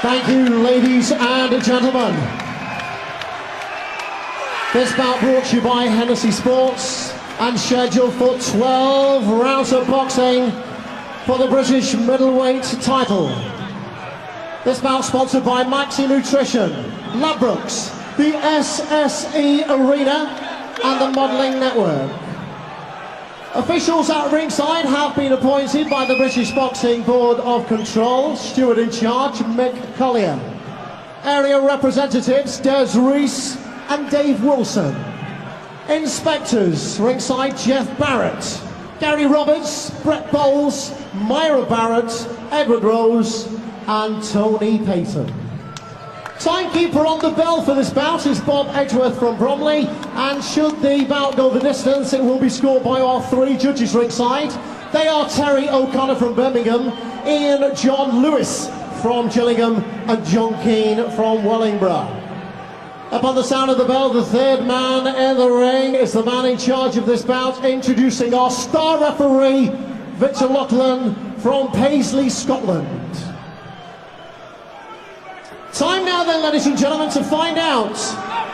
Thank you, ladies and gentlemen. This bout brought to you by Hennessy Sports and scheduled for 12 rounds of boxing for the British middleweight title. This bout sponsored by Maxi Nutrition, Ladbrokes, the SSE Arena and the Modelling Network. Officials at ringside have been appointed by the British Boxing Board of Control. Steward in charge, Mick Collier. Area representatives, Des Rees and Dave Wilson. Inspectors, ringside, Jeff Barrett, Gary Roberts, Brett Bowles, Myra Barrett, Edward Rose and Tony Payton. Timekeeper on the bell for this bout is Bob Edgeworth from Bromley, and should the bout go the distance, it will be scored by our three judges ringside. They are Terry O'Connor from Birmingham, Ian John Lewis from Gillingham and John Keane from Wellingborough. Upon the sound of the bell, the third man in the ring is the man in charge of this bout, introducing our star referee, Victor Loughlin from Paisley, Scotland. Time now then, ladies and gentlemen, to find out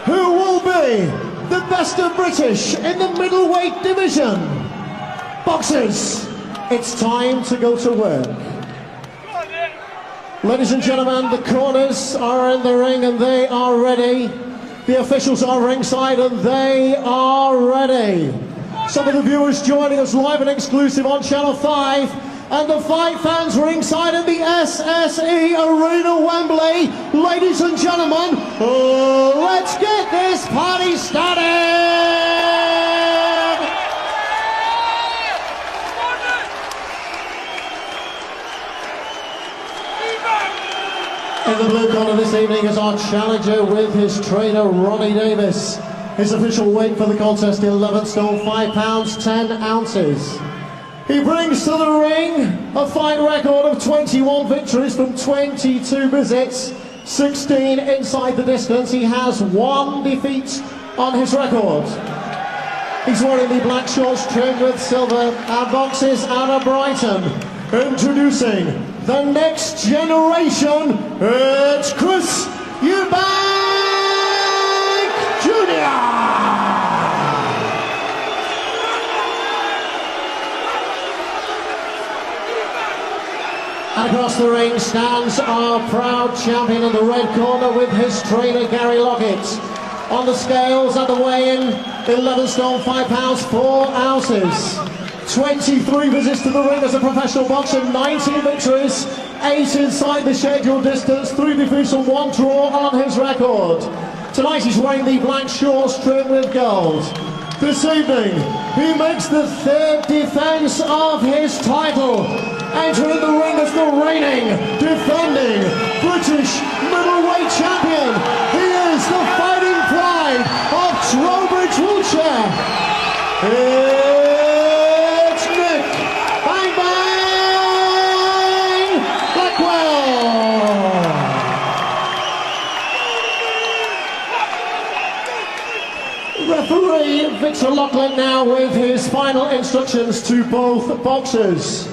who will be the best of British in the middleweight division. Boxers, it's time to go to work. Ladies and gentlemen, the corners are in the ring and they are ready. The officials are ringside and they are ready. Some of the viewers joining us live and exclusive on Channel 5. And the fight fans ringside in the SSE Arena, Wembley. Ladies and gentlemen, let's get this party started! In the blue corner this evening is our challenger with his trainer, Ronnie Davis. His official weight for the contest, 11 stone, 5 pounds, 10 ounces. He brings to the ring a fight record of 21 victories from 22 visits, 16 inside the distance. He has 1 defeat on his record. He's wearing the black shorts trimmed with silver and boxes out of Brighton. Introducing the next generation, it's Chris Eubank Jr. And across the ring stands our proud champion in the red corner with his trainer Gary Lockett. On the scales at the weigh-in, 11 stone, 5 pounds, 4 ounces. 23 visits to the ring as a professional boxer, 19 victories, 8 inside the scheduled distance, 3 defeats and 1 draw on his record. Tonight he's wearing the black shorts trimmed with gold. This evening, he makes the 3rd defense of his title. Entering the ring as the reigning, defending British middleweight champion. He is the fighting pride of Trowbridge, Wiltshire. It's Nick Bang Bang Blackwell. Referee Victor Loughlin now with his final instructions to both boxers.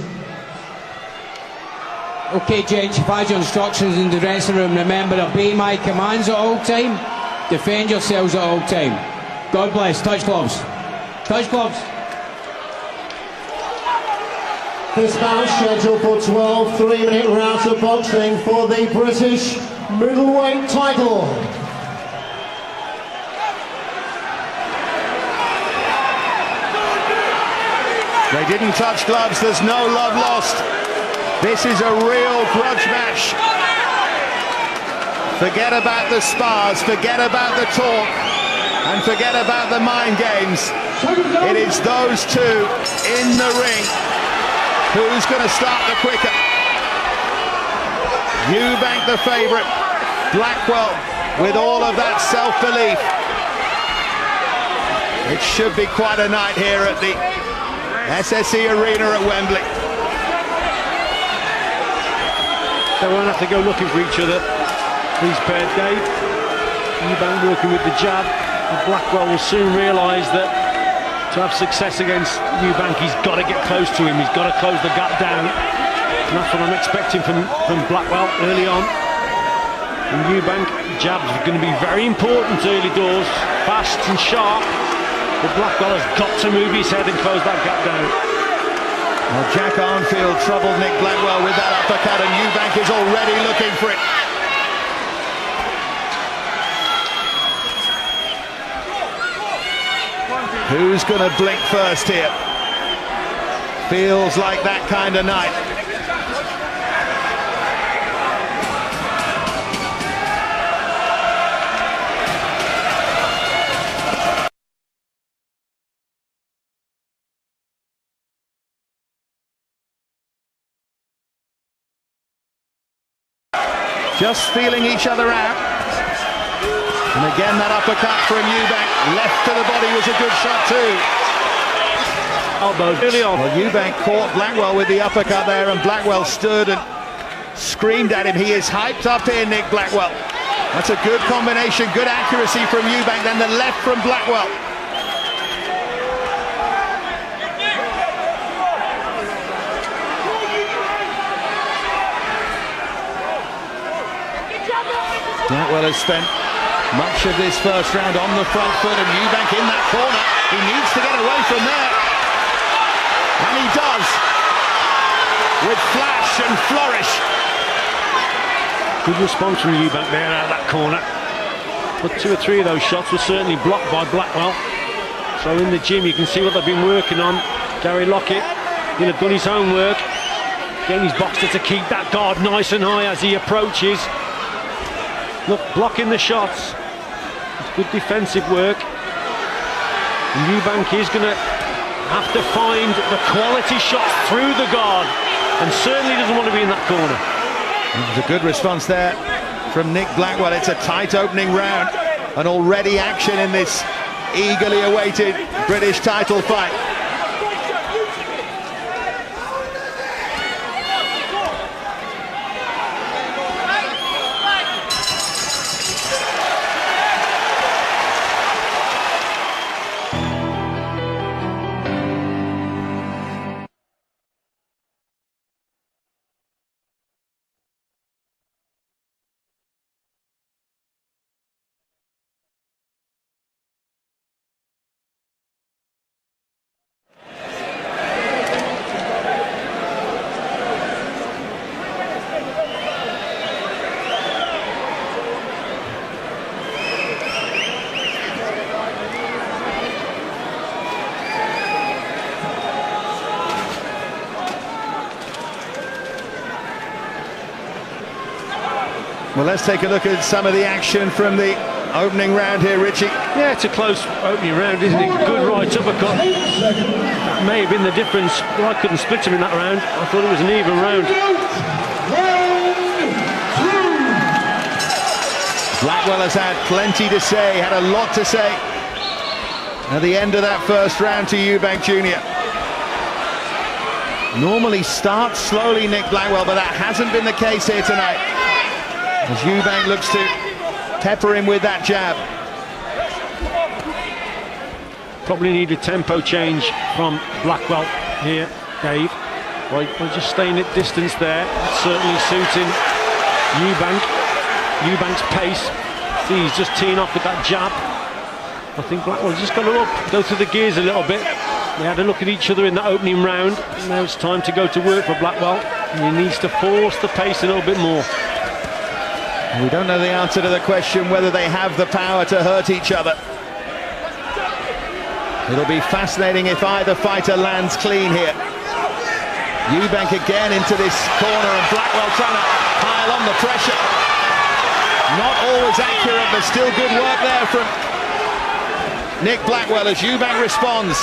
Okay, gents, you've had your instructions in the dressing room. Remember, obey my commands at all time. Defend yourselves at all time. God bless. Touch gloves. Touch gloves. This bout scheduled for 12 3-minute rounds of boxing for the British middleweight title. They didn't touch gloves. There's no love lost. This is a real grudge match. Forget about the spars, forget about the talk, and forget about the mind games. It is those two in the ring. Who's going to start the quicker? Eubank the favourite, Blackwell with all of that self-belief. It should be quite a night here at the SSE Arena at Wembley. They won't have to go looking for each other. These paired, Dave. Eubank working with the jab. And Blackwell will soon realise that to have success against Eubank, he's got to get close to him. He's got to close the gap down. And that's what I'm expecting from Blackwell early on. And Eubank, jabs are going to be very important early doors, fast and sharp. But Blackwell has got to move his head and close that gap down. Well, Jack Arnfield troubled Nick Blackwell with that uppercut, and Eubank is already looking for it. Who's going to blink first here? Feels like that kind of night. Just feeling each other out. And again, that uppercut from Eubank. Left to the body was a good shot too. Elbow early on. Well, Eubank caught Blackwell with the uppercut there, and Blackwell stood and screamed at him. He is hyped up here, Nick Blackwell. That's a good combination, good accuracy from Eubank, then the left from Blackwell. Blackwell has spent much of this first round on the front foot, and Eubank in that corner. He needs to get away from there. And he does. With flash and flourish. Good response from Eubank there out of that corner. But 2 or 3 of those shots were certainly blocked by Blackwell. So in the gym you can see what they've been working on. Gary Lockett will have done his homework, getting his boxer to keep that guard nice and high as he approaches. Look, blocking the shots. It's good defensive work. And Eubank is going to have to find the quality shots through the guard, and certainly doesn't want to be in that corner. It was a good response there from Nick Blackwell. It's a tight opening round, and already action in this eagerly awaited British title fight. Well, let's take a look at some of the action from the opening round here, Richie. Yeah, it's a close opening round, isn't it? Good right uppercut. That may have been the difference. Well, I couldn't split him in that round. I thought it was an even round. Blackwell has had plenty to say, had a lot to say at the end of that first round to Eubank Jr. Normally starts slowly, Nick Blackwell, but that hasn't been the case here tonight, as Eubank looks to pepper him with that jab. Probably need a tempo change from Blackwell here, Dave. By just staying at distance there. That's certainly suiting Eubank's pace. See, he's just teeing off with that jab. I think Blackwell's just got to go through the gears a little bit. They had a look at each other in that opening round. Now it's time to go to work for Blackwell, and he needs to force the pace a little bit more. We don't know the answer to the question whether they have the power to hurt each other. It'll be fascinating if either fighter lands clean here. Eubank again into this corner, and Blackwell trying to pile on the pressure. Not always accurate, but still good work there from Nick Blackwell as Eubank responds.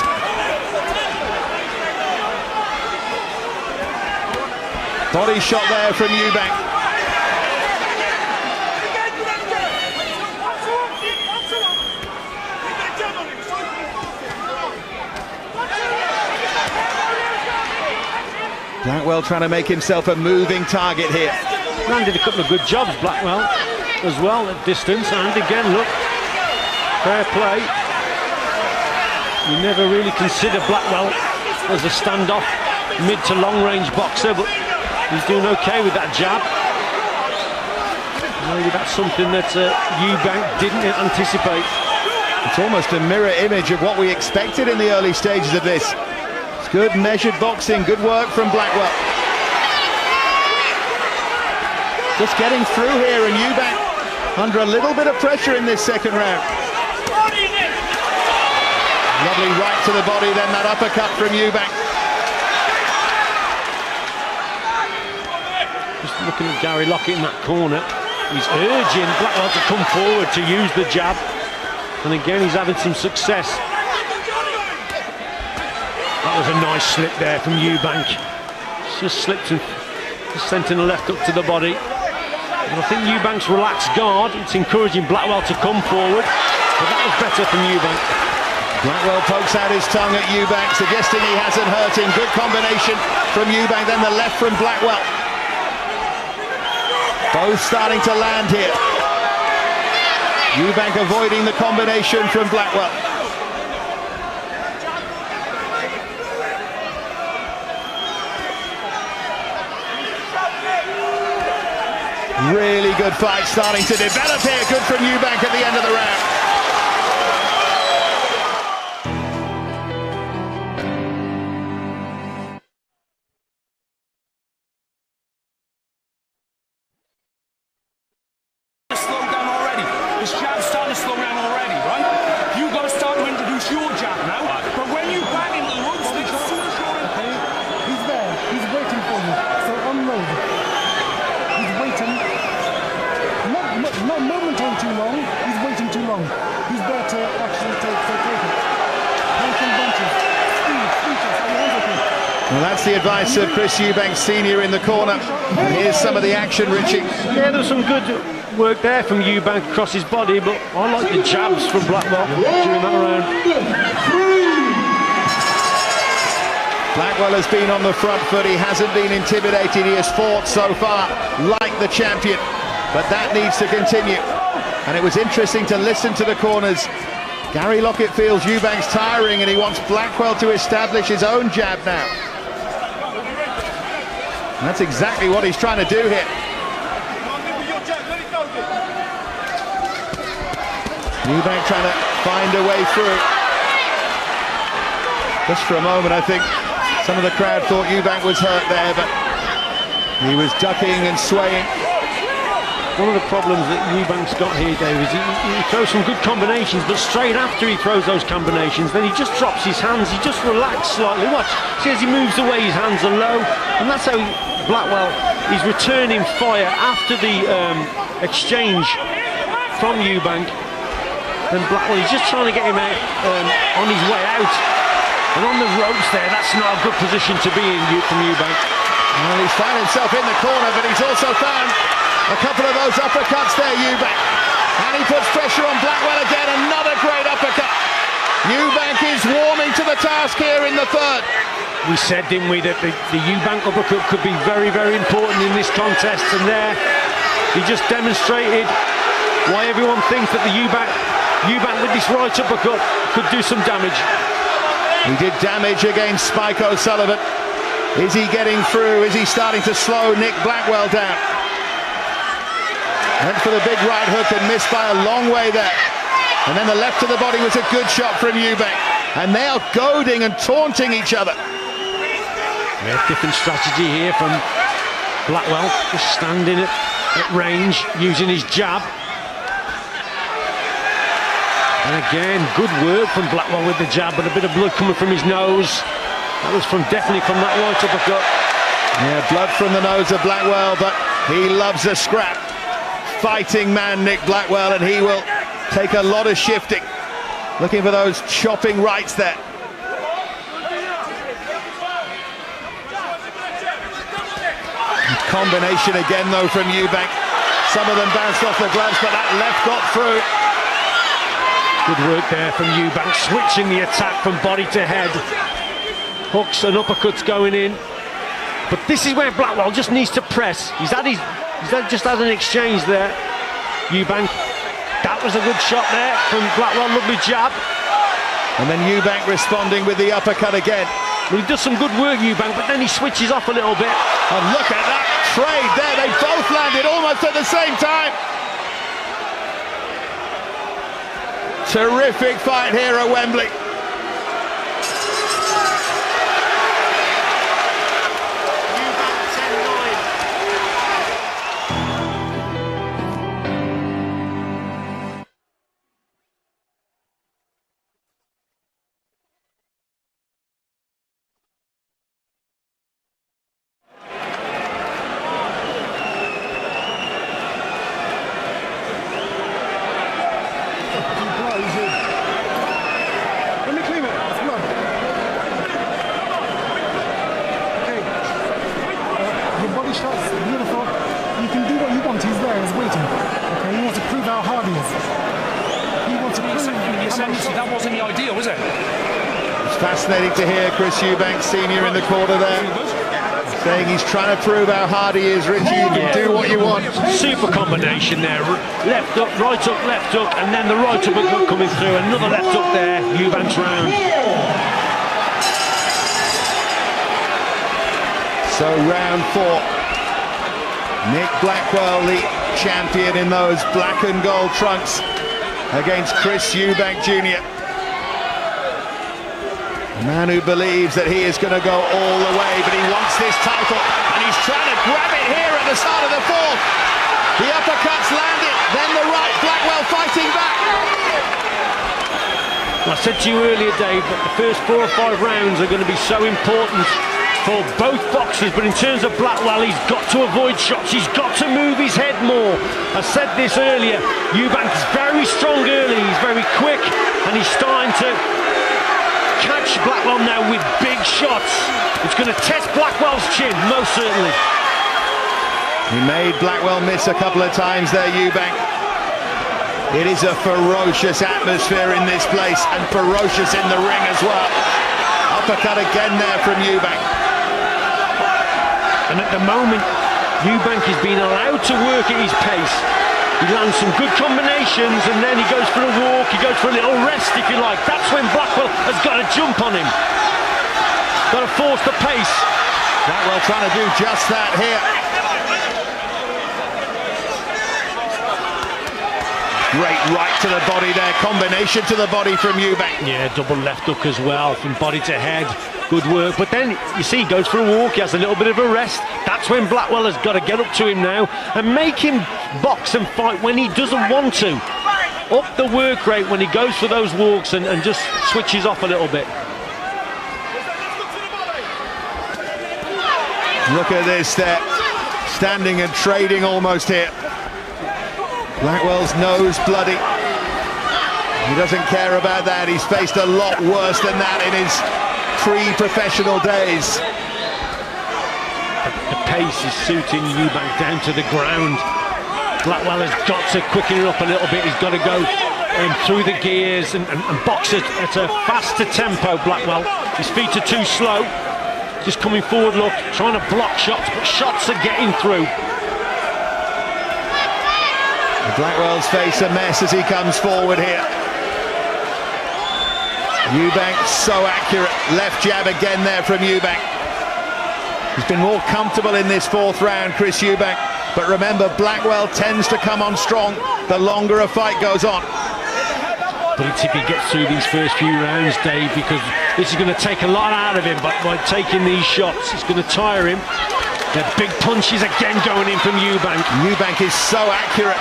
Body shot there from Eubank. Blackwell trying to make himself a moving target here. Landed a couple of good jobs, Blackwell, as well at distance, and again, look, fair play. You never really consider Blackwell as a standoff mid to long range boxer, but he's doing okay with that jab. Maybe that's something that Eubank didn't anticipate. It's almost a mirror image of what we expected in the early stages of this. It's good measured boxing, good work from Blackwell. Just getting through here, and Eubank under a little bit of pressure in this second round. Lovely right to the body, then that uppercut from Eubank. Just looking at Gary Lockett in that corner. He's urging Blackwell to come forward to use the jab. And again, he's having some success. That was a nice slip there from Eubank. Just slipped and just sent in a left hook to the body. And I think Eubank's relaxed guard. It's encouraging Blackwell to come forward. But that was better from Eubank. Blackwell pokes out his tongue at Eubank, suggesting he hasn't hurt him. Good combination from Eubank, then the left from Blackwell. Both starting to land here. Eubank avoiding the combination from Blackwell. Really good fight starting to develop here. Good from Eubank at the end of the round. His jab's starting to slow down already, right? You've got to start to introduce your jab now. But when you bang into the ropes, as soon as you're in... Okay, he's there. He's waiting for you. So unload. He's waiting. Not momentarily too long. He's waiting too long. He's there to actually take it. Punch and bunches. Speed, features, and hands open. Well, that's the advice of Chris Eubank Sr. in the corner. And here's some of the action, Richie. Yeah, there's some good work there from Eubank across his body, but I like the jabs from Blackwell during that round. Blackwell has been on the front foot. He hasn't been intimidated. He has fought so far like the champion, but that needs to continue. And it was interesting to listen to the corners. Gary Lockett feels Eubank's tiring and he wants Blackwell to establish his own jab now. And that's exactly what he's trying to do here. Eubank trying to find a way through. Just for a moment, I think some of the crowd thought Eubank was hurt there, but he was ducking and swaying. One of the problems that Eubank's got here, Dave, is he throws some good combinations, but straight after he throws those combinations, then he just drops his hands, he just relaxes slightly. Watch, see as he moves away, his hands are low, and that's how Blackwell is returning fire after the exchange from Eubank. Then Blackwell, he's just trying to get him out on his way out. And on the ropes there, that's not a good position to be in from Eubank. Well, he's found himself in the corner, but he's also found a couple of those uppercuts there, Eubank. And he puts pressure on Blackwell again, another great uppercut. Eubank is warming to the task here in the third. We said, didn't we, that the Eubank uppercut could be very, very important in this contest, and there he just demonstrated why everyone thinks that the Eubank with this right uppercut could do some damage. He did damage against Spike O'Sullivan. Is he getting through? Is he starting to slow Nick Blackwell down? Went for the big right hook and missed by a long way there. And then the left to the body was a good shot from Eubank. And they are goading and taunting each other. Yeah, different strategy here from Blackwell, just standing at range, using his jab. And again, good work from Blackwell with the jab, but a bit of blood coming from his nose. That was definitely from that right uppercut. Yeah, blood from the nose of Blackwell, but he loves a scrap. Fighting man, Nick Blackwell, and he will take a lot of shifting. Looking for those chopping rights there. Combination again, though, from Eubank. Some of them bounced off the gloves, but that left got through. Good work there from Eubank, switching the attack from body to head. Hooks and uppercuts going in. But this is where Blackwell just needs to press. He's just had an exchange there. Eubank, that was a good shot there from Blackwell, lovely jab. And then Eubank responding with the uppercut again. Well, he does some good work, Eubank, but then he switches off a little bit. And look at that trade there. They both landed almost at the same time. Terrific fight here at Wembley. That wasn't the idea, was it? It's fascinating to hear Chris Eubank Sr. in the corner there, saying he's trying to prove how hard he is. Richie, you can do what you want. Super combination there. Left up, left up, and then the right uppercut coming through. Another left up there. Eubank's round. So round 4. Nick Blackwell, the champion in those black and gold trunks, against Chris Eubank Jr. A man who believes that he is going to go all the way, but he wants this title, and he's trying to grab it here at the start of the 4th. The uppercuts landed, then the right, Blackwell fighting back. I said to you earlier, Dave, that the first 4 or 5 rounds are going to be so important for both boxers, but in terms of Blackwell, he's got to avoid shots, he's got to move his head more. I said this earlier, Eubank is very strong early, he's very quick, and he's starting to catch Blackwell now with big shots. It's going to test Blackwell's chin, most certainly. He made Blackwell miss a couple of times there, Eubank. It is a ferocious atmosphere in this place, and ferocious in the ring as well. Uppercut again there from Eubank. And at the moment, Eubank is being allowed to work at his pace. He lands some good combinations, and then he goes for a walk, he goes for a little rest, if you like. That's when Blackwell has got to jump on him. Got to force the pace. Blackwell trying to do just that here. Great right to the body there, combination to the body from Eubank. Yeah, double left hook as well, from body to head. Good work, but then you see he goes for a walk, he has a little bit of a rest. That's when Blackwell has got to get up to him now and make him box and fight when he doesn't want to. Up the work rate when he goes for those walks and just switches off a little bit. Look at this there, standing and trading almost here. Blackwell's nose bloody. He doesn't care about that, he's faced a lot worse than that in his pre-professional days. The pace is suiting Eubank down to the ground. Blackwell has got to quicken it up a little bit. He's got to go through the gears and box it at a faster tempo, Blackwell. His feet are too slow. Just coming forward, look, trying to block shots, but shots are getting through. Blackwell's face a mess as he comes forward here. Eubank so accurate. Left jab again there from Eubank. He's been more comfortable in this 4th round, Chris Eubank. But remember, Blackwell tends to come on strong the longer a fight goes on. But it's if he gets through these first few rounds, Dave, because this is going to take a lot out of him, but by taking these shots, it's going to tire him. The big punches again going in from Eubank. Eubank is so accurate.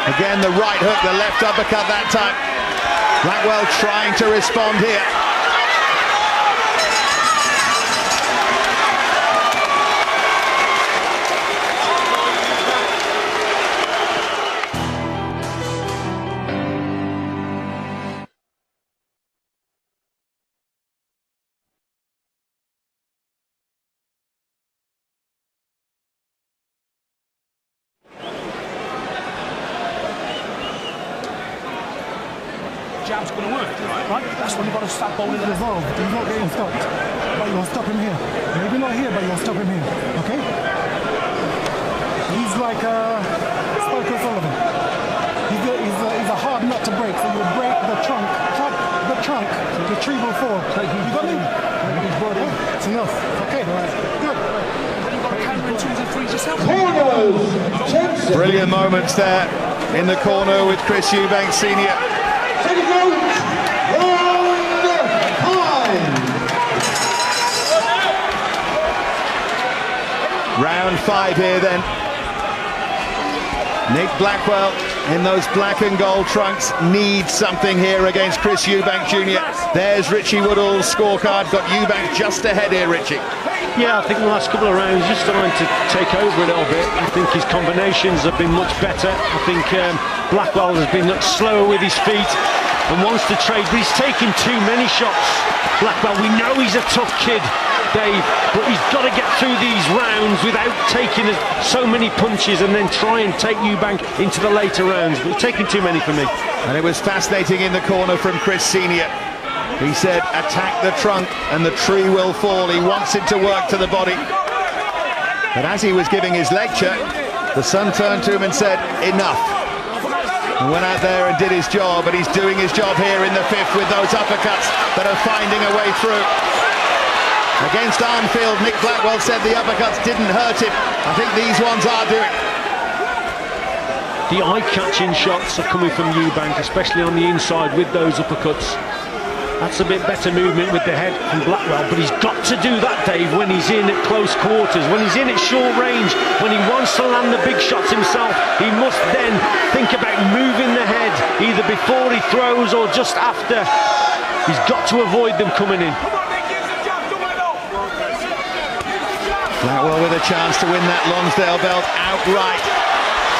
Again, the right hook, the left uppercut that time. Blackwell trying to respond here. Jab's going to work, right? That's when you've got to start bowling the Resolve. He's not getting stopped, but you'll stop him here. Maybe not here, but you'll stop him here. Okay? He's like Spike O'Sullivan. He's a hard nut to break. So you break the trunk, retrieval forward. You got me? It's enough. Okay. Good. You've got to counter in 2s and 3s yourself. Brilliant moments there in the corner with Chris Eubank Sr. Round 5 here then. Nick Blackwell in those black and gold trunks needs something here against Chris Eubank Jr. There's Richie Woodall's scorecard. Got Eubank just ahead here, Richie. Yeah, I think the last couple of rounds just starting to take over a little bit. I think his combinations have been much better. I think Blackwell has been much slower with his feet and wants to trade, but he's taking too many shots. Blackwell, we know he's a tough kid, Dave, but he's got to get through these rounds without taking so many punches and then try and take Eubank into the later rounds. But he's taking too many for me. And it was fascinating in the corner from Chris Senior. He said, attack the trunk and the tree will fall. He wants it to work to the body. But as he was giving his lecture, the son turned to him and said, enough. And went out there and did his job, and he's doing his job here in the 5th with those uppercuts that are finding a way through. Against Armfield, Nick Blackwell said the uppercuts didn't hurt him. I think these ones are doing. The eye-catching shots are coming from Eubank, especially on the inside with those uppercuts. That's a bit better movement with the head from Blackwell, but he's got to do that, Dave, when he's in at close quarters, when he's in at short range, when he wants to land the big shots himself. He must then think about moving the head, either before he throws or just after. He's got to avoid them coming in. Blackwell with a chance to win that Lonsdale belt outright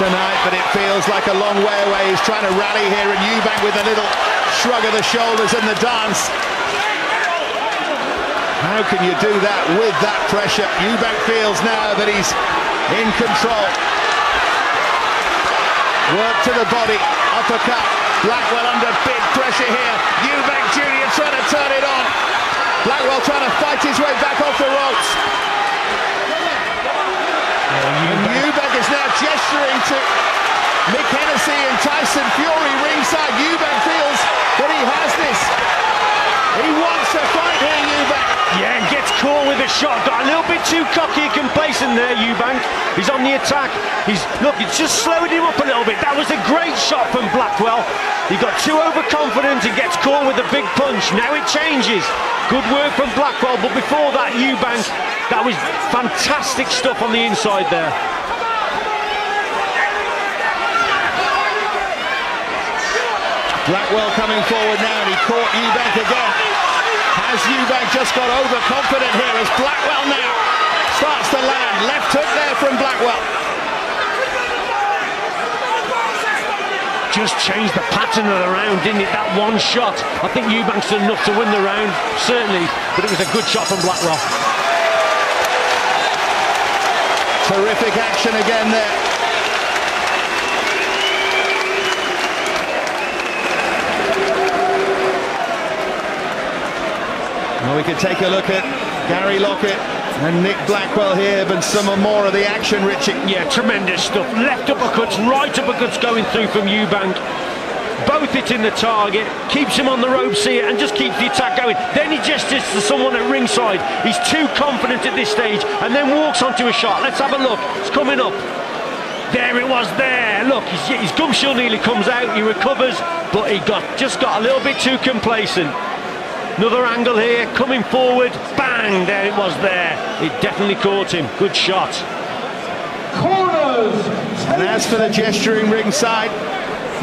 tonight, but it feels like a long way away. He's trying to rally here, and Eubank with a little shrug of the shoulders and the dance. How can you do that with that pressure? Eubank feels now that he's in control. Work to the body, uppercut. Blackwell under big pressure here. Eubank Jr. trying to turn it on. Blackwell trying to fight his way back off the ropes. And Eubank is now gesturing to Mick Hennessy and Tyson Fury ringside. Eubank feels that he has this. He wants to fight here, Eubank. Yeah, and gets caught with a shot. Got a little bit too cocky and complacent there, Eubank. He's on the attack. Look, it's just slowed him up a little bit. That was a great shot from Blackwell. He got too overconfident and gets caught with a big punch. Now it changes. Good work from Blackwell, but before that, Eubank, that was fantastic stuff on the inside there. Blackwell coming forward now, and he caught Eubank again. Has Eubank just got overconfident here as Blackwell now starts to land? Left hook there from Blackwell. Just changed the pattern of the round, didn't it? That one shot. I think Eubank's done enough to win the round, certainly, but it was a good shot from Blackwell. Terrific action again there. Well, we could take a look at Gary Lockett and Nick Blackwell here, but some more of the action, Richie. Yeah, tremendous stuff. Left uppercuts, right uppercuts going through from Eubank. Both hitting the target, keeps him on the ropes here and just keeps the attack going. Then he gestures to someone at ringside. He's too confident at this stage and then walks onto a shot. Let's have a look. It's coming up. There it was there. Look, his gum shield nearly comes out. He recovers, but he just got a little bit too complacent. Another angle here, coming forward, bang, there it was there. It definitely caught him, good shot. Corners. And as for the gesturing ringside,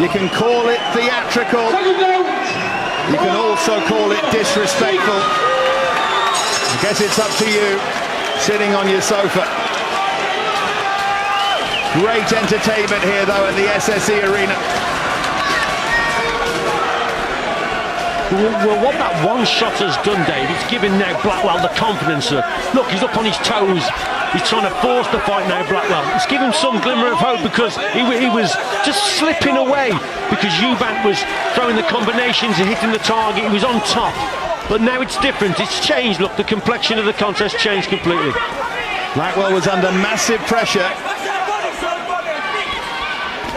you can call it theatrical. You can also call it disrespectful. I guess it's up to you, sitting on your sofa. Great entertainment here though at the SSE Arena. Well, what that one shot has done, Dave, it's given now Blackwell the confidence. Look, he's up on his toes. He's trying to force the fight now, Blackwell. It's given him some glimmer of hope because he was just slipping away because Eubank was throwing the combinations and hitting the target. He was on top. But now it's different. It's changed. Look, the complexion of the contest changed completely. Blackwell was under massive pressure.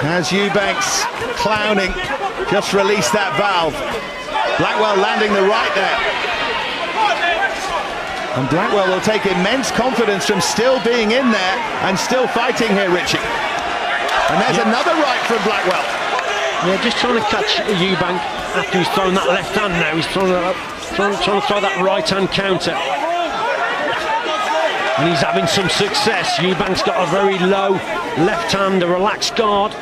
As Eubank's clowning just released that valve. Blackwell landing the right there. And Blackwell will take immense confidence from still being in there and still fighting here, Richie. And there's another right from Blackwell. Yeah, just trying to catch Eubank. after he's thrown that left hand now, he's trying to throw that right hand counter. And he's having some success. Eubank's got a very low left hand, a relaxed guard.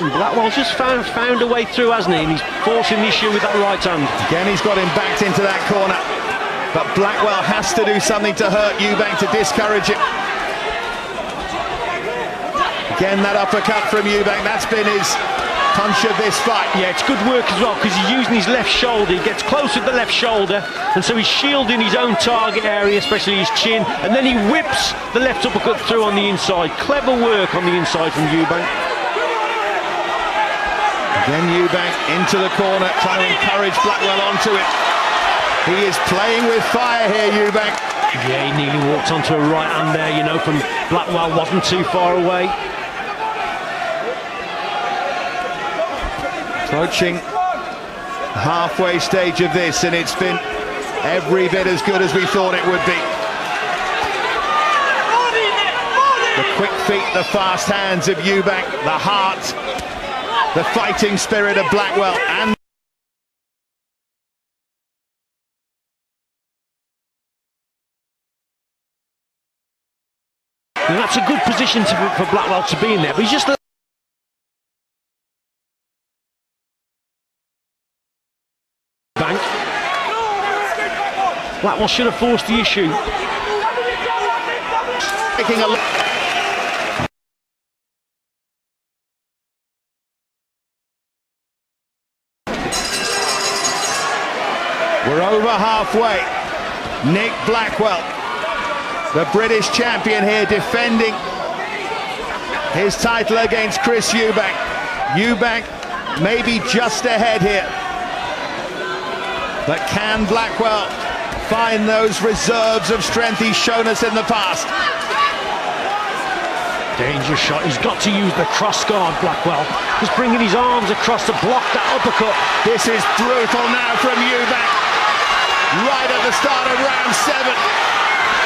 And Blackwell's just found a way through, hasn't he? And he's forcing the issue with that right hand. Again, he's got him backed into that corner. But Blackwell has to do something to hurt Eubank, to discourage him. Again, that uppercut from Eubank, that's been his punch of this fight. Yeah, it's good work as well, because he's using his left shoulder. He gets close with the left shoulder, and so he's shielding his own target area, especially his chin, and then he whips the left uppercut through on the inside. Clever work on the inside from Eubank. Again, Eubank into the corner, trying to encourage Blackwell onto it. He is playing with fire here, Eubank. Yeah, he nearly walked onto a right hand there, you know, from Blackwell, wasn't too far away. Approaching the halfway stage of this, and it's been every bit as good as we thought it would be. The quick feet, the fast hands of Eubank, the heart, the fighting spirit of Blackwell, and that's a good position for Blackwell to be in there, but he's just... Bank. Blackwell should have forced the issue. Taking a look. We're over halfway. Nick Blackwell, the British champion here, defending his title against Chris Eubank. Eubank maybe just ahead here. But can Blackwell find those reserves of strength he's shown us in the past? Dangerous shot. He's got to use the cross guard, Blackwell. He's bringing his arms across to block that uppercut. This is brutal now from Eubank. Right at the start of round 7.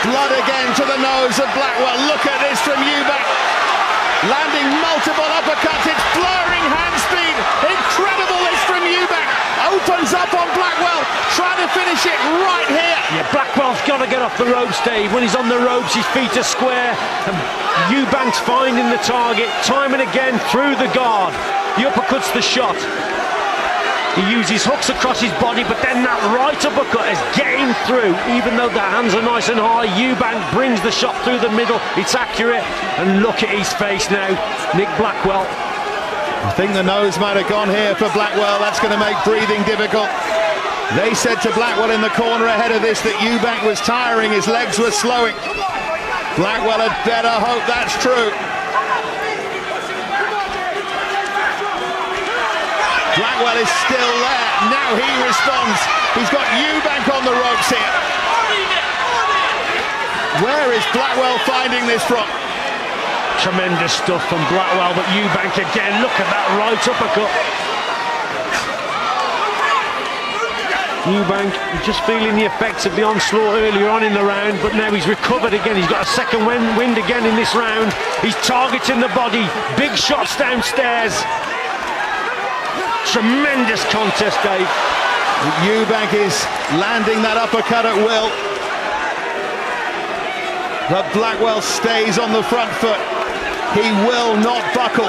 Blood again to the nose of Blackwell. Look at this from Eubank. Landing multiple uppercuts. It's blurring hand speed. Incredible this from Eubank. Opens up on Blackwell. Trying to finish it right here. Yeah, Blackwell's got to get off the ropes, Dave. When he's on the ropes, his feet are square. And Eubank's finding the target time and again through the guard. The uppercut's the shot. He uses hooks across his body, but then that right uppercut is getting through. Even though the hands are nice and high, Eubank brings the shot through the middle. It's accurate, and look at his face now, Nick Blackwell. I think the nose might have gone here for Blackwell. That's going to make breathing difficult. They said to Blackwell in the corner ahead of this that Eubank was tiring, his legs were slowing. Blackwell had better hope that's true. Blackwell is still there. Now he responds. He's got Eubank on the ropes here. Where is Blackwell finding this from? Tremendous stuff from Blackwell, but Eubank again, look at that right uppercut. Eubank just feeling the effects of the onslaught earlier on in the round, but now he's recovered again. He's got a second wind again in this round. He's targeting the body, big shots downstairs. Tremendous contest, Dave. Eubank is landing that uppercut at will. But Blackwell stays on the front foot. He will not buckle.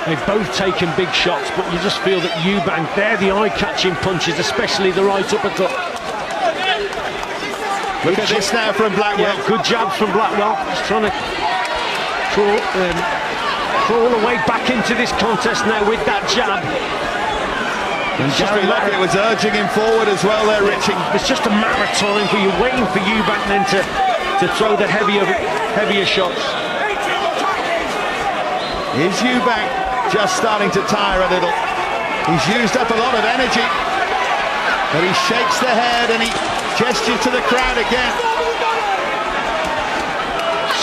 They've both taken big shots, but you just feel that Eubank, they're the eye-catching punches, especially the right uppercut. Look at this now from Blackwell. Yeah, good jabs from Blackwell. He's trying to crawl away back into this contest now with that jab. And Gary Lockett was urging him forward as well there, Richie. It's just a matter of time for you, waiting for Eubank then to throw the heavier shots. Is Eubank just starting to tire a little? He's used up a lot of energy, but he shakes the head and he gestures to the crowd again.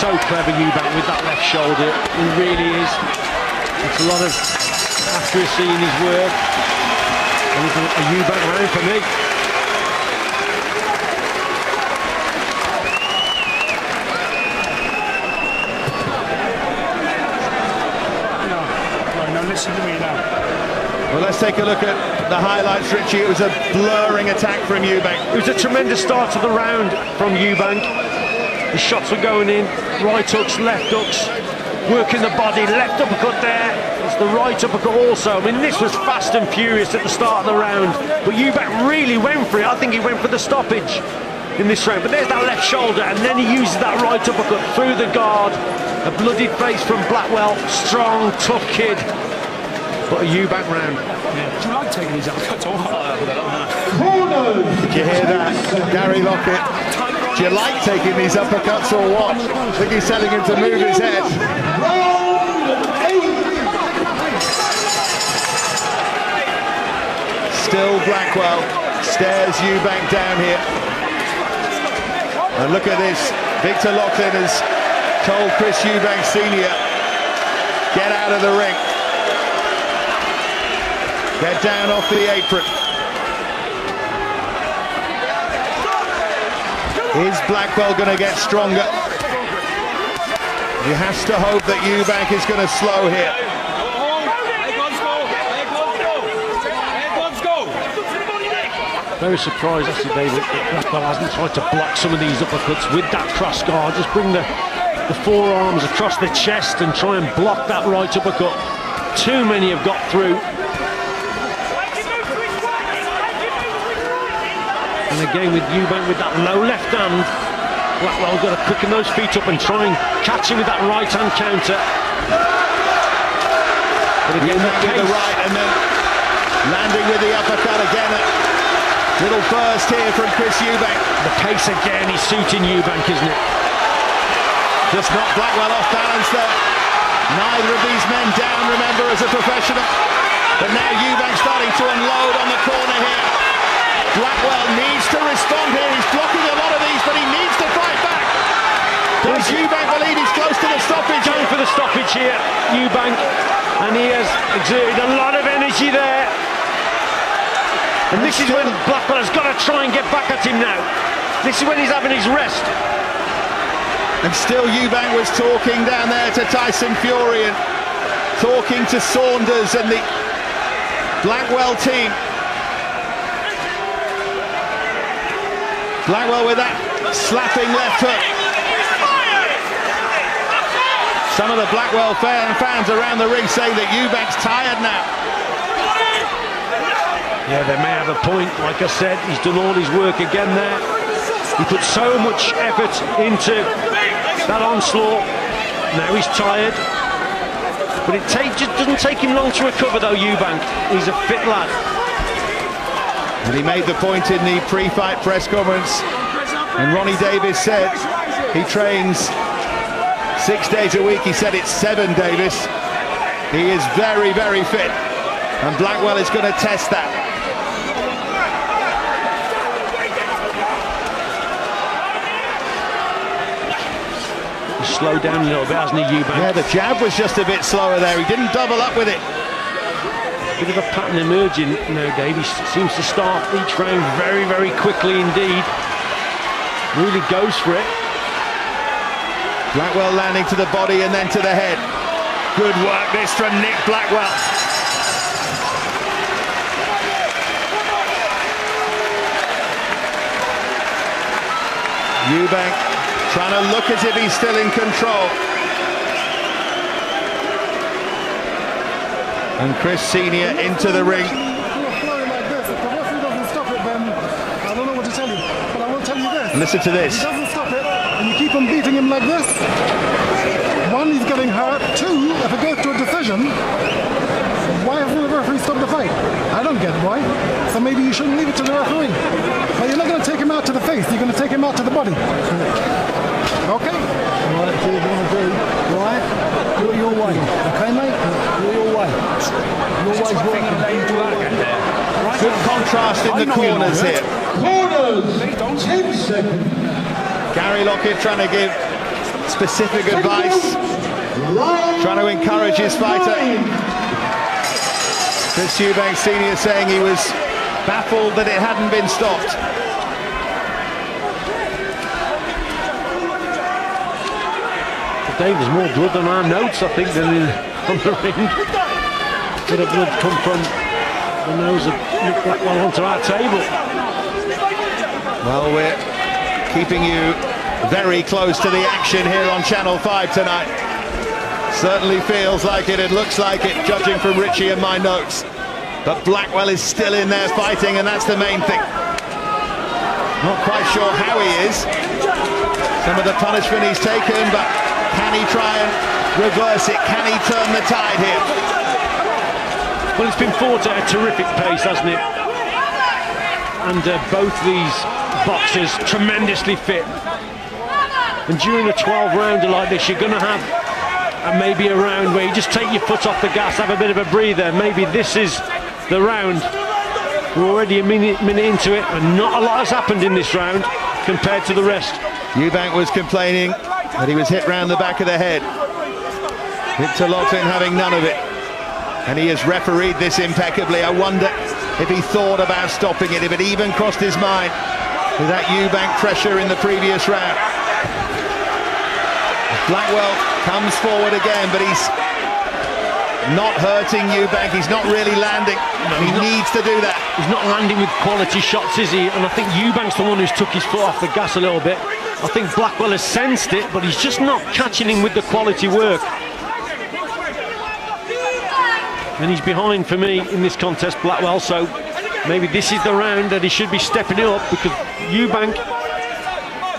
So clever, Eubank, with that left shoulder. He really is. It's a lot of accuracy in his work. And it's a Eubank round for me. Well, let's take a look at the highlights, Richie. It was a blurring attack from Eubank. It was a tremendous start to the round from Eubank. The shots were going in, right hooks, left hooks, working the body, left uppercut there. It's the right uppercut also. I mean, this was fast and furious at the start of the round, but Eubank really went for it. I think he went for the stoppage in this round, but there's that left shoulder, and then he uses that right uppercut through the guard. A bloodied face from Blackwell, strong, tough kid, but a Eubank round. Do you like taking these uppercuts or what? Did you hear that, Gary Lockett? Do you like taking these uppercuts or what? I think he's telling him to move his head. Still Blackwell stares Eubank down here. And look at this, Victor Loughlin has told Chris Eubank Sr., get out of the ring. Get down off the apron. Is Blackwell going to get stronger? He has to hope that Eubank is going to slow here. Very surprised, actually, David, that Blackwell hasn't tried to block some of these uppercuts with that cross guard. Just bring the forearms across the chest and try and block that right uppercut. Too many have got through. And again with Eubank with that low left hand, Blackwell got to quicken those feet up and try and catch him with that right hand counter. But again, with the right and then landing with the uppercut again. Little burst here from Chris Eubank. The pace again is suiting Eubank, isn't it? Just knocked Blackwell off balance there. Neither of these men down, remember, as a professional. But now Eubank starting to unload on the corner here. Blackwell needs to respond here. He's blocking a lot of these, but he needs to fight back. Does Eubank believe he's close to the stoppage? Going for the stoppage here, Eubank, and he has exerted a lot of energy there. And this is when Blackwell has got to try and get back at him now. This is when he's having his rest. And still Eubank was talking down there to Tyson Fury and talking to Saunders and the Blackwell team. Blackwell with that slapping left hook. Some of the Blackwell fans around the ring saying that Eubank's tired now. Yeah, they may have a point. Like I said, he's done all his work again there. He put so much effort into that onslaught. Now he's tired. But it just doesn't take him long to recover though, Eubank. He's a fit lad. And he made the point in the pre-fight press conference. And Ronnie Davis said he trains 6 days a week. He said it's 7, Davis. He is very, very fit. And Blackwell is going to test that. He's slowed down a little bit, hasn't he, Eubank? Yeah, the jab was just a bit slower there. He didn't double up with it. Bit of a pattern emerging now, Dave. He seems to start each round very, very quickly indeed. Really goes for it. Blackwell landing to the body and then to the head. Good work this from Nick Blackwell. Eubank trying to look as if he's still in control. And Chris Sr. into the ring. If the referee doesn't stop it, then I don't know what to tell you. But I will tell you this. Listen to this. If he doesn't stop it, and you keep on beating him like this, 1, he's getting hurt. 2, if it goes to a decision, why hasn't the referee stopped the fight? I don't get why. So maybe you shouldn't leave it to the referee. But you're not going to take him out to the face. You're going to take him out to the body. Okay? Right, do what you want to do. Right? Do it your way. Okay, mate? Do it your way. Your way's working. Good contrast in the corners here. Corners, 10 seconds. Gary Lockett trying to give specific advice, trying to encourage his fighter. Chris Eubank Sr. saying he was baffled that it hadn't been stopped. Dave, there's more blood on our notes, I think, than on the ring. Where the blood come from the nose of Nick Blackwell onto our table. Well, we're keeping you very close to the action here on Channel 5 tonight. Certainly feels like it, it looks like it, judging from Richie and my notes. But Blackwell is still in there fighting, and that's the main thing. Not quite sure how he is. Some of the punishment he's taken, but can he try and reverse it? Can he turn the tide here? Well, it's been fought at a terrific pace, hasn't it? And both these boxers tremendously fit. And during a 12-rounder like this, you're going to have maybe a round where you just take your foot off the gas, have a bit of a breather. Maybe this is the round. We're already a minute into it, and not a lot has happened in this round compared to the rest. Eubank was complaining that he was hit round the back of the head. Victor Loughlin having none of it. And he has refereed this impeccably. I wonder if he thought about stopping it, if it even crossed his mind with that Eubank pressure in the previous round. Blackwell comes forward again, but he's not hurting Eubank. He's not really landing. No, he needs to do that. He's not landing with quality shots, is he? And I think Eubank's the one who's took his foot off the gas a little bit. I think Blackwell has sensed it, but he's just not catching him with the quality work. And he's behind for me in this contest, Blackwell, so maybe this is the round that he should be stepping it up, because Eubank,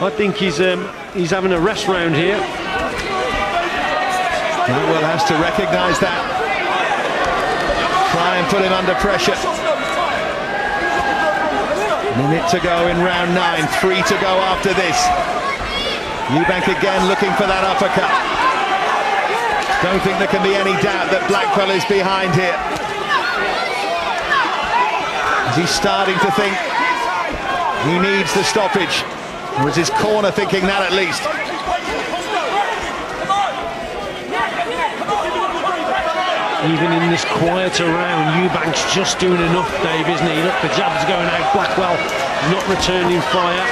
I think he's having a rest round here. Blackwell has to recognise that. Try and put him under pressure. Minute to go in round 9, 3 to go after this. Eubank again looking for that uppercut. Don't think there can be any doubt that Blackwell is behind here. Is he starting to think he needs the stoppage? Or is his corner thinking that at least? Even in this quieter round, Eubank's just doing enough, Dave, isn't he? Look, the jab's going out. Blackwell not returning fire.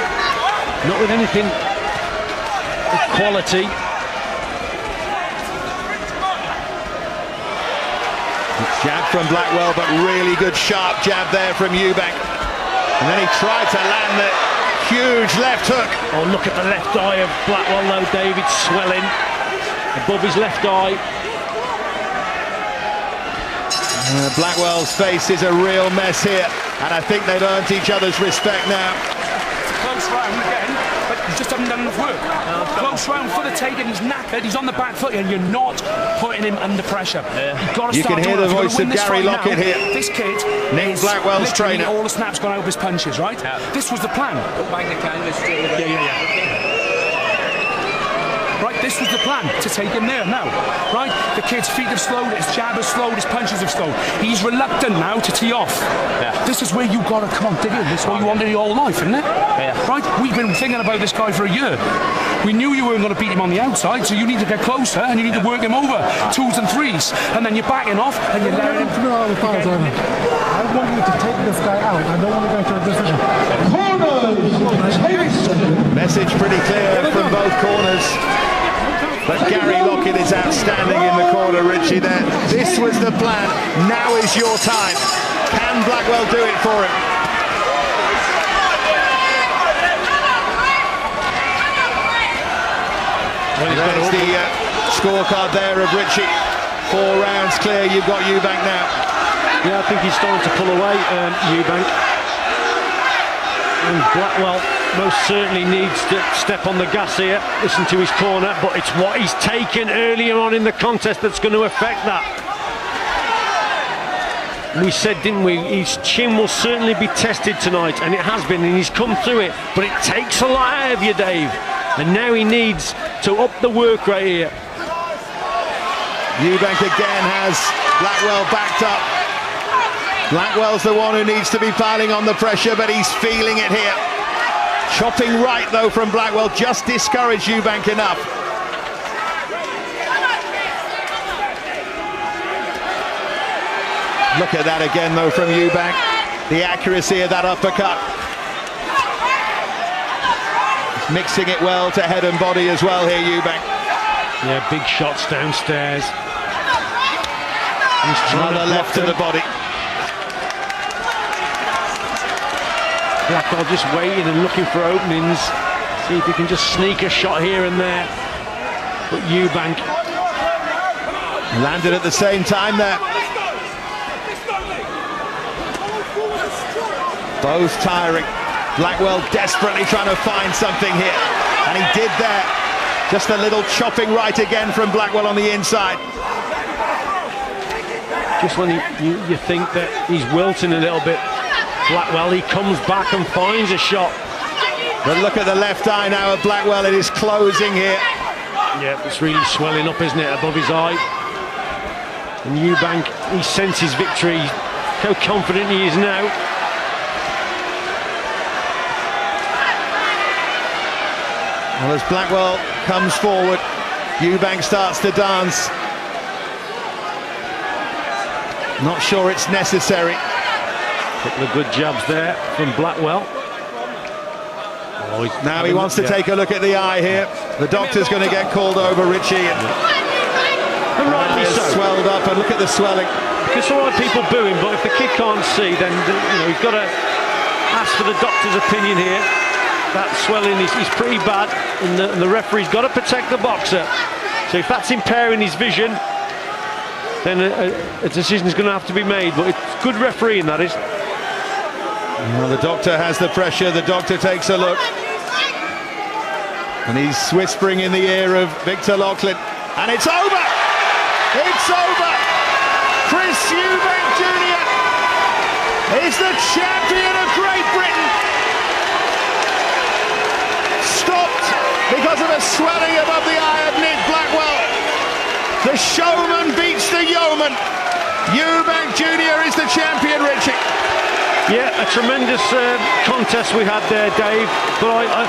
Not with anything of quality. Jab from Blackwell, but really good sharp jab there from Eubank. And then he tried to land the huge left hook. Oh, look at the left eye of Blackwell though, David, swelling above his left eye. Blackwell's face is a real mess here, and I think they've earned each other's respect now. Close round again, but you just haven't done enough work. Close round for the taking, he's knackered, he's on the back foot, and you're not putting him under pressure. You've got to You start can hear the voice of Gary Lockett here. This kid Nick is Blackwell's trainer. all the snaps gone out of his punches, right? This was the plan. Right, this was the plan, to take him there now, right? The kid's feet have slowed, his jab has slowed, his punches have slowed. He's reluctant now to tee off. This is where you've got to, come on, dig in. This is what you wanted your whole life, isn't it? Right? We've been thinking about this guy for a year. We knew you weren't going to beat him on the outside, so you need to get closer and you need to work him over, 2s and 3s, and then you're backing off and you're letting him... I want you to take this guy out. I don't want to go to a decision. Message pretty clear from both corners. But Gary Lockett is outstanding in the corner, Richie, there. This was the plan. Now is your time. Can Blackwell do it for him? There's the scorecard there of Richie. 4 rounds clear. You've got Eubank now. Yeah, I think he's starting to pull away, Eubank. And Blackwell most certainly needs to step on the gas here, listen to his corner, but it's what he's taken earlier on in the contest that's going to affect that. We said, didn't we, his chin will certainly be tested tonight, and it has been, and he's come through it, but it takes a lot out of you, Dave. And now he needs to up the work right here. Eubank again has Blackwell backed up. Blackwell's the one who needs to be piling on the pressure, but he's feeling it here. Chopping right, though, from Blackwell just discouraged Eubank enough. Look at that again, though, from Eubank. The accuracy of that uppercut. He's mixing it well to head and body as well here, Eubank. Yeah, big shots downstairs. He's another left to the body. Blackwell just waiting and looking for openings. See if he can just sneak a shot here and there. But Eubank landed at the same time there. Both tiring. Blackwell desperately trying to find something here, and he did there. Just a little chopping right again from Blackwell on the inside. Just when you think that he's wilting a little bit, Blackwell, he comes back and finds a shot. But look at the left eye now of Blackwell, it is closing here. Yeah, it's really swelling up, isn't it, above his eye. And Eubank, he senses victory. How confident he is now. Well, as Blackwell comes forward, Eubank starts to dance. Not sure it's necessary. Couple of good jabs there from Blackwell. Oh, now he wants to take a look at the eye here. The doctor's going to get called over, Richie. And rightly so. Swelled up, and look at the swelling. It's all right, people booing, but if the kid can't see, then he's got to ask for the doctor's opinion here. That swelling is pretty bad, and the referee's got to protect the boxer. So if that's impairing his vision, then a decision is going to have to be made. But it's good refereeing, that is. Well, the doctor has the pressure. The doctor takes a look, and he's whispering in the ear of Victor Loughlin, and it's over. It's over. Chris Eubank Jr. is the champion of Great Britain. Stopped because of a swelling above the eye of Nick Blackwell. The showman beats the yeoman. Eubank Jr. is the champion, Richie. Yeah, a tremendous contest we had there, Dave. But I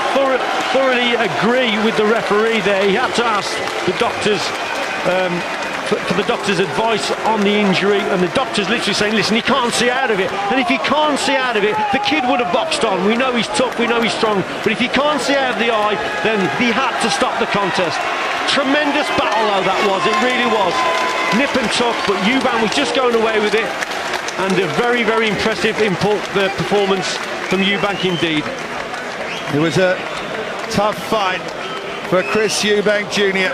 thoroughly agree with the referee there. He had to ask the doctors for the doctor's advice on the injury, and the doctor's literally saying, listen, he can't see out of it. And if he can't see out of it, the kid would have boxed on. We know he's tough, we know he's strong, but if he can't see out of the eye, then he had to stop the contest. Tremendous battle though that was, it really was. Nip and tuck, but Eubank was just going away with it, and a very, very impressive performance from Eubank indeed. It was a tough fight for Chris Eubank Jr.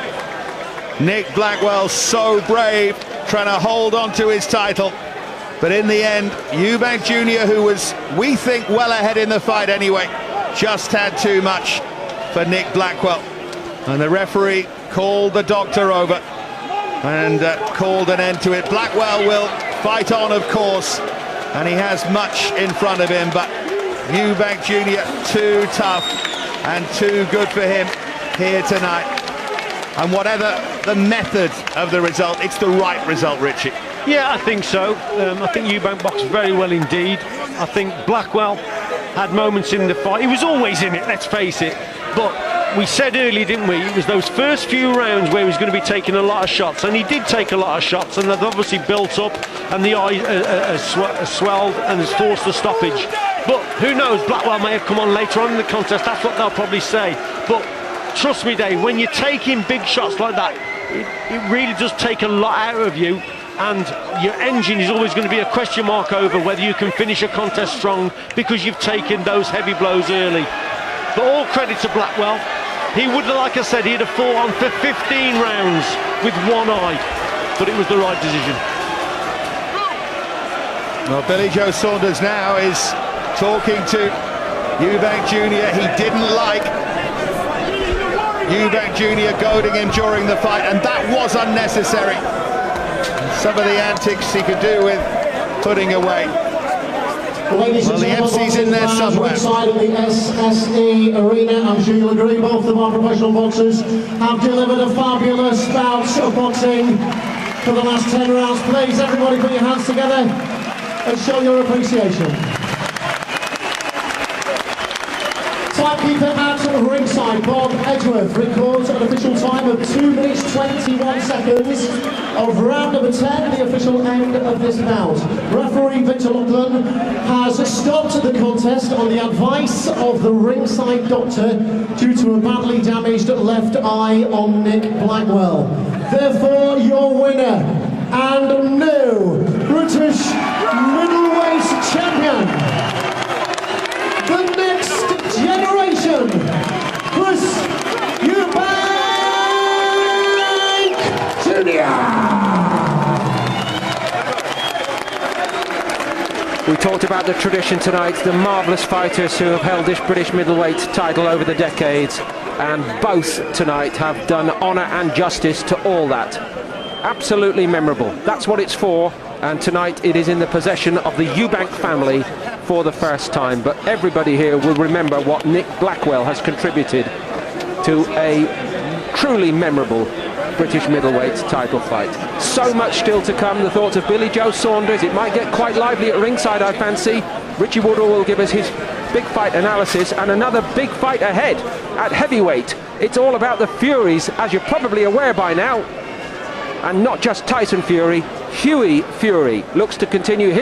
Nick Blackwell so brave, trying to hold on to his title. But in the end, Eubank Jr., who was, we think, well ahead in the fight anyway, just had too much for Nick Blackwell. And the referee called the doctor over and called an end to it. Blackwell will fight on, of course, and he has much in front of him, but Eubank Jr. too tough and too good for him here tonight. And whatever the method of the result, it's the right result, Richie. Yeah, I think so. I think Eubank boxed very well indeed. I think Blackwell had moments in the fight. He was always in it, let's face it. But we said earlier, didn't we, it was those first few rounds where he was going to be taking a lot of shots, and he did take a lot of shots, and they've obviously built up, and the eye has swelled and has forced the stoppage. But who knows, Blackwell may have come on later on in the contest, that's what they'll probably say. But trust me, Dave, when you're taking big shots like that, it really does take a lot out of you, and your engine is always going to be a question mark over whether you can finish a contest strong because you've taken those heavy blows early. But all credit to Blackwell. He would, like I said, he'd have fought on for 15 rounds with one eye, but it was the right decision. Well, Billy Joe Saunders now is talking to Eubank Jr. He didn't like Eubank Jr. goading him during the fight, and that was unnecessary. Some of the antics he could do with putting away. Well, the MC's in there somewhere. Side of the SSE arena, I'm sure you'll agree, both of our professional boxers have delivered a fabulous bout of boxing for the last 10 rounds. Please, everybody, put your hands together and show your appreciation. Timekeeper at ringside, Bob Edgeworth, records an official time of 2 minutes 21 seconds of round number 10, the official end of this bout. Referee Victor Loughlin has stopped the contest on the advice of the ringside doctor due to a badly damaged left eye on Nick Blackwell. Therefore, your winner and new British middleweight champion, the generation, Chris Eubank Jr. We talked about the tradition tonight, the marvellous fighters who have held this British middleweight title over the decades, and both tonight have done honour and justice to all that. Absolutely memorable. That's what it's for, and tonight it is in the possession of the Eubank family for the first time. But everybody here will remember what Nick Blackwell has contributed to a truly memorable British middleweight title fight. So much still to come. The thoughts of Billy Joe Saunders. It might get quite lively at ringside, I fancy. Richie Woodall will give us his big fight analysis, and another big fight ahead at heavyweight. It's all about the Furies, as you're probably aware by now. And not just Tyson Fury, Hughie Fury looks to continue his